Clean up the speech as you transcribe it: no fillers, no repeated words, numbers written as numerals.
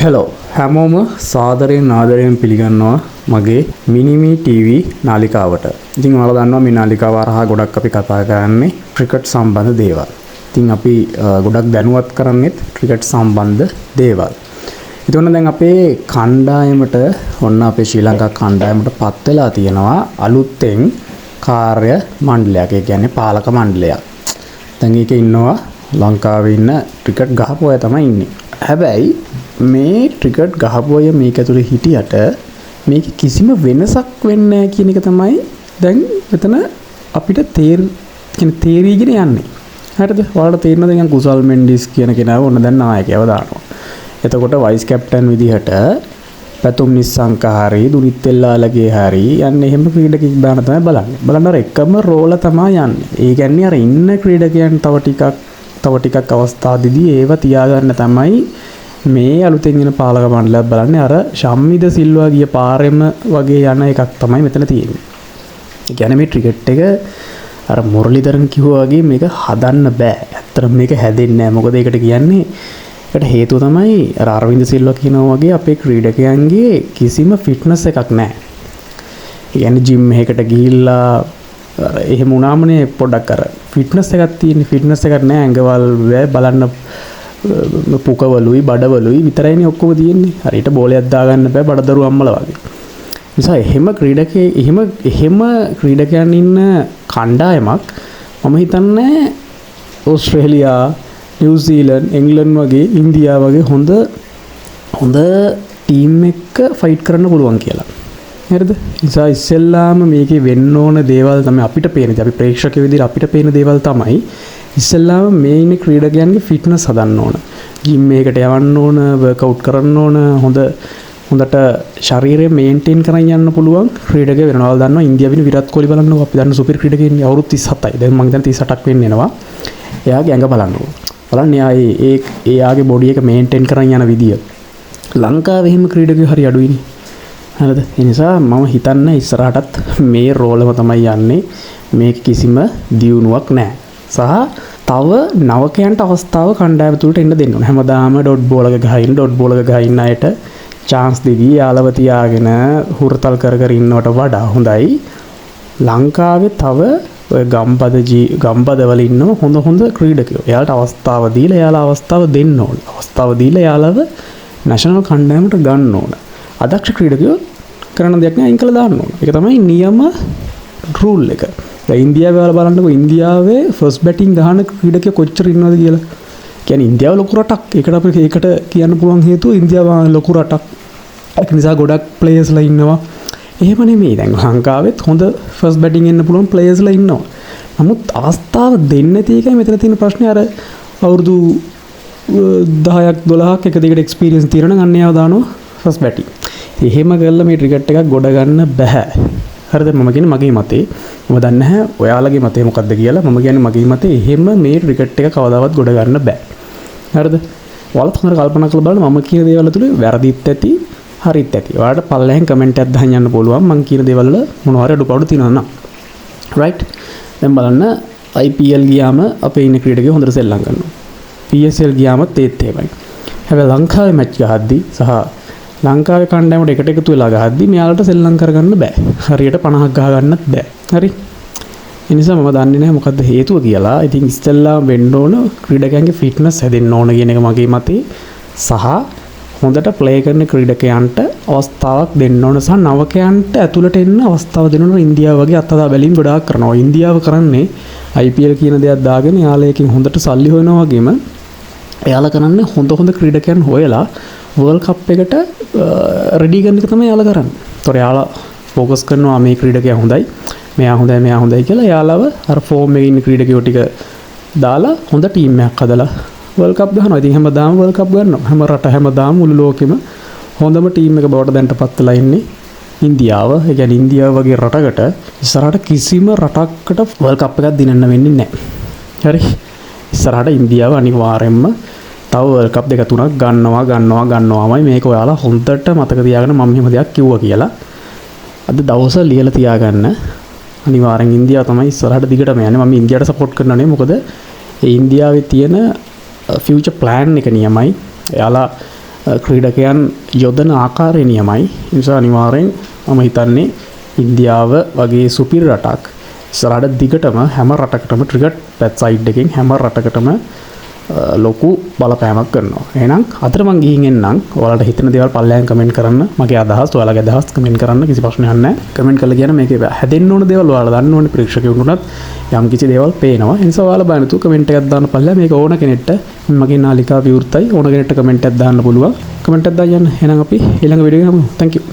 Hello හැමෝම සාදරයෙන් ආදරයෙන් පිළිගන්නවා මගේ මිනිමී TV නාලිකාවට. ඉතින් ඔයාලා දන්නවා මේ නාලිකාව හරහා ගොඩක් අපි කතා කරන්නේ ක්‍රිකට් සම්බන්ධ දේවල්. ඉතින් අපි ගොඩක් දැනුවත් කරන්නේත් ක්‍රිකට් සම්බන්ධ දේවල්. ඒතකොට දැන් අපේ කණ්ඩායමට ඔන්න අපේ ශ්‍රී ලංකා කණ්ඩායමට පත් වෙලා තියෙනවා අලුතෙන් කාර්ය මණ්ඩලයක්. ඒ කියන්නේ පාලක මණ්ඩලයක්. දැන් ඒකේ ඉන්නවා ලංකාවේ ඉන්න ක්‍රිකට් ගහපු අය තමයි ඉන්නේ. හැබැයි මේ ක්‍රිකට් ගහපු අය මේක ඇතුලේ හිටියට මේක කිසිම වෙනසක් වෙන්නේ නැහැ කියන එක තමයි දැන් මෙතන අපිට තේරීගෙන යන්නේ. හරිද? ඔයාලට තේරෙනවද දැන් කුසල් මෙන්ඩිස් කියන කෙනාව ඔන්න දැන් නායකයව දානවා. එතකොට වයිස් කැප්ටන් විදිහට පැතුම් නිස්සංක හරි දුනිත් එල්ලාලගේ හරි යන්නේ එහෙම ක්‍රීඩකෙක් දාන තමයි බලන්නේ. බලන්න අර එකම රෝල තමයි යන්නේ. ඒ කියන්නේ අර ඉන්න ක්‍රීඩකයන් තව ටිකක් අවස්ථාවේදී ඒව තියාගන්න තමයි මේ අලුතෙන් එන පාලක මණ්ඩලයක් බලන්නේ. අර ශම්මිද සිල්වා ගිය පාරෙම වගේ යන එකක් තමයි මෙතන තියෙන්නේ. ඒ කියන්නේ මේ ක්‍රිකට් එක අර මුරලිදරන් කිව්වා වගේ මේක හදන්න බෑ. ඇත්තටම මේක හැදෙන්නේ නැහැ. මොකද ඒකට කියන්නේ ඒකට හේතුව තමයි අර අරවින්ද සිල්වා කියනවා වගේ අපේ ක්‍රීඩකයන්ගේ කිසිම ෆිට්නස් එකක් නැහැ. ඒ කියන්නේ ජිම් එකකට ගිහිල්ලා එහෙම වුණාමනේ පොඩ්ඩක් අර ෆිට්නස් එකක් තියෙන ෆිට්නස් එකක් නැහැ. ඇඟවල් බලන්න පුකවලුයි බඩවලුයි විතරයිනේ ඔක්කොම තියෙන්නේ. හරියට බෝලයක් දාගන්න බෑ බඩදරු අම්මලා වගේ. නිසා එහෙම ක්‍රීඩකයන් ඉන්න කණ්ඩායමක් මම හිතන්නේ ඕස්ට්‍රේලියා, නිව්සීලන්ත, එංගලන්ත වගේ ඉන්දියාව වගේ හොඳ ටීම් එක ෆයිට් කරන්න පුළුවන් කියලා. හරිද? නිසා ඉස්සෙල්ලාම මේකේ වෙන්න ඕන දේවල් තමයි අපිට පේන්නේ. අපි ප්‍රේක්ෂකයෝ විදිහට අපිට පේන දේවල් තමයි ඉස්සෙල්ලාම මේ ඉන්න ක්‍රීඩකයන්ගේ ෆිට්නස් හදන්න ඕන. ජිම් එකකට යවන්න ඕන, වර්ක්අවුට් කරන්න ඕන, හොඳට ශරීරය මේන්ටේන් කරන් යන්න පුළුවන් ක්‍රීඩකයෙක් වෙනවා. ඔයාලා දන්නවා ඉන්දියාවේ විරාත් කොහ්ලි බලන්නකො අපි දන්න සුපර් ක්‍රීඩකයෙක් ඉන්නේ අවුරුදු 37යි. දැන් මම හිතන්නේ 38ක් වෙන්න එනවා. එයාගේ ඇඟ බලන්නකො. බලන්න එයාගේ බොඩි එක මේන්ටේන් කරන් යන විදිය. ලංකාවේ එහෙම ක්‍රීඩකයෝ හරි අඩුයිනේ. හරිද? ඒ නිසා මම හිතන්නේ ඉස්සරහටත් මේ රෝලම තමයි යන්නේ. මේක කිසිම දියුණුවක් නැහැ. සහ තව නවකයන්ට අවස්ථාව කණ්ඩායම තුලට එන්න දෙන්න ඕන. හැමදාම ඩොට් බෝලක ගහින්න අයට chance දෙවි යාලව තියාගෙන හුරතල් කර ඉන්නවට වඩා හොඳයි ලංකාවේ තව ඔය ගම්බදවල ඉන්න හොඳ ක්‍රීඩකයෝ. එයාලට අවස්ථාව දීලා එයාලා අවස්ථාව දෙන්න ඕන. අවස්ථාව දීලා එයාලව නැෂනල් කණ්ඩායමට ගන්න ඕන. අදක්ෂ ක්‍රීඩකයෝ කරන දෙයක් නෑ අයින් කළා දාන්න ඕන. ඒක තමයි නියම රූල් එක. ඉන්දියාවේ වල බලන්නකො ඉන්දියාවේ ෆස්ට් බැටිං ගහන ක්‍රීඩකයෝ කොච්චර ඉන්නවද කියලා. කියන්නේ ඉන්දියාව ලොකු රටක්. ඒකට කියන්න පුළුවන් හේතුව ඉන්දියාව ලොකු රටක්. ඒක නිසා ගොඩක් ප්ලේයර්ස්ලා ඉන්නවා. එහෙම නෙමෙයි දැන් ලංකාවෙත් හොඳ ෆස්ට් බැටිං එන්න පුළුවන් ප්ලේයර්ස්ලා ඉන්නවා. නමුත් අවස්ථාව දෙන්නේ නැති එකයි මෙතන තියෙන ප්‍රශ්නේ. අර අවුරුදු 10ක් 12ක් එක දිගට එක්ස්පීරියන්ස් තියෙනවා නම් අන්න ඒවා දානවා ෆස්ට් බැටිං. එහෙම කරලා මේ ක්‍රිකට් එකක් ගොඩ ගන්න බෑ. හරිද? මම කියන්නේ මගේ මතේ. මම දන්නේ නැහැ ඔයාලගේ මතේ මොකක්ද කියලා. මම කියන්නේ මගේ මතේ එහෙම මේ ක්‍රිකට් එක කවදාවත් ගොඩ ගන්න බෑ. හරිද? ඔයාලත් හොඳට කල්පනා කරලා බලන්න මම කියන දේවල් තුල වැරදිත් ඇති, හරිත් ඇති. ඔයාලට පල්ලෙහෙන් කමෙන්ට් එකක් දාන්න යන්න පුළුවන්. මම කියන දේවල් වල මොනවා හරි අඩුපාඩු තියෙනවා නම්. රයිට්? දැන් බලන්න IPL ගියාම අපේ ඉන්න ක්‍රීඩකයෝ හොඳට සෙල්ලම් කරනවා. PSL ගියාමත් ඒත් එහෙමයි. හැබැයි ලංකාවේ මැච් ගහද්දි සහ ලංකාවේ කණ්ඩායමට එකට එකතු වෙලා ගහද්දි මෙයාලට සෙල්ලම් කරගන්න බෑ. හරියට 50ක් ගහ ගන්නත් බෑ. හරි? ඒ නිසා මම දන්නේ නැහැ මොකද්ද හේතුව කියලා. ඉතින් ඉස්සෙල්ලා වෙන්න ඕන ක්‍රීඩකයන්ගේ ෆිට්නස් හැදෙන්න ඕන කියන එක මගේ මතේ. සහ හොඳට ප්ලේ කරන ක්‍රීඩකයන්ට අවස්ථාවක් දෙන්න ඕන සහ නවකයන්ට ඇතුළට එන්න අවස්ථාව දෙන්න ඕන. ඉන්දියාව වගේ අත්දැක බැලීම් ගොඩාක් කරනවා. ඉන්දියාව කරන්නේ IPL කියන දෙයක් දාගෙන යාලයකින් හොඳට සල්ලි හොයනවා වගේම එයාලා කරන්නේ හොඳ ක්‍රීඩකයන් හොයලා වර්ල්ඩ් කප් එකට රෙඩි කරන එක තමයි යාලා කරන්නේ. ඒතොර යාලා ફોකස් කරනවා මේ ක්‍රීඩකයා හොඳයි, මෙයා හොඳයි කියලා යාලව අර ෆෝම් එකේ ඉන්න ක්‍රීඩකයෝ ටික දාලා හොඳ ටීම් එකක් හදලා වර්ල්ඩ් කප් ගහනවා. ඉතින් හැමදාම වර්ල්ඩ් කප් ගන්නවා. හැම රට හැමදාම මුළු ලෝකෙම හොඳම ටීම් එක බවට දැන්ටපත් වෙලා ඉන්නේ ඉන්දියාව. ඒ කියන්නේ ඉන්දියාව වගේ රටකට ඉස්සරහට කිසිම රටකට වර්ල්ඩ් කප් එකක් දිනන්න වෙන්නේ නැහැ. හරි? ඉස්සරහට ඉන්දියාව අනිවාර්යයෙන්ම තව වර්ල්ඩ් කප් දෙක තුනක් ගන්නවාමයි. මේක ඔයාලා හොඳට මතක තියාගන්න. මම මෙහෙම දෙයක් කිව්වා කියලා අද දවස ලියලා තියාගන්න. අනිවාර්යෙන් ඉන්දියාව තමයි ඉස්සරහට දිගටම යන්නේ. මම ඉන්දියාවට සපෝට් කරනවා නේ. මොකද ඒ ඉන්දියාවේ තියෙන ෆියුචර් ප්ලෑන් එක නියමයි. එයාලා ක්‍රීඩකයන් යොදන ආකාරය නියමයි. ඒ නිසා අනිවාර්යෙන් මම හිතන්නේ ඉන්දියාව වගේ සුපිරි රටක් ඉස්සරහට දිගටම හැම රටකටම ක්‍රිකට් පැත් සයිඩ් එකෙන් හැම රටකටම ලොකු බලපෑමක් කරනවා. එහෙනම් අතර මං ගිහින් එන්නම්. ඔයාලට හිතෙන දේවල් පල්ලෙහාන් කමෙන්ට් කරන්න. මගේ අදහස් ඔයාලගේ අදහස් කමෙන්ට් කරන්න. කිසි ප්‍රශ්නයක් නැහැ. කමෙන්ට් කරලා කියන මේකේ හැදෙන්න ඕන දේවල් ඔයාලා දන්න ඕනේ ප්‍රේක්ෂකයන්ට යම් කිසි දේවල් පේනවා. ඒ නිසා ඔයාලා බලන්න තු කමෙන්ට් එකක් දාන්න පල්ලෙහා මේක ඕන කෙනෙක්ට මගේ නාලිකාව විවෘතයි. ඕන කෙනෙක්ට කමෙන්ට් එකක් දාන්න පුළුවන්. කමෙන්ට් එකක් දාන්න. එහෙනම් අපි ඊළඟ වීඩියෝ එකේ හමු. Thank you.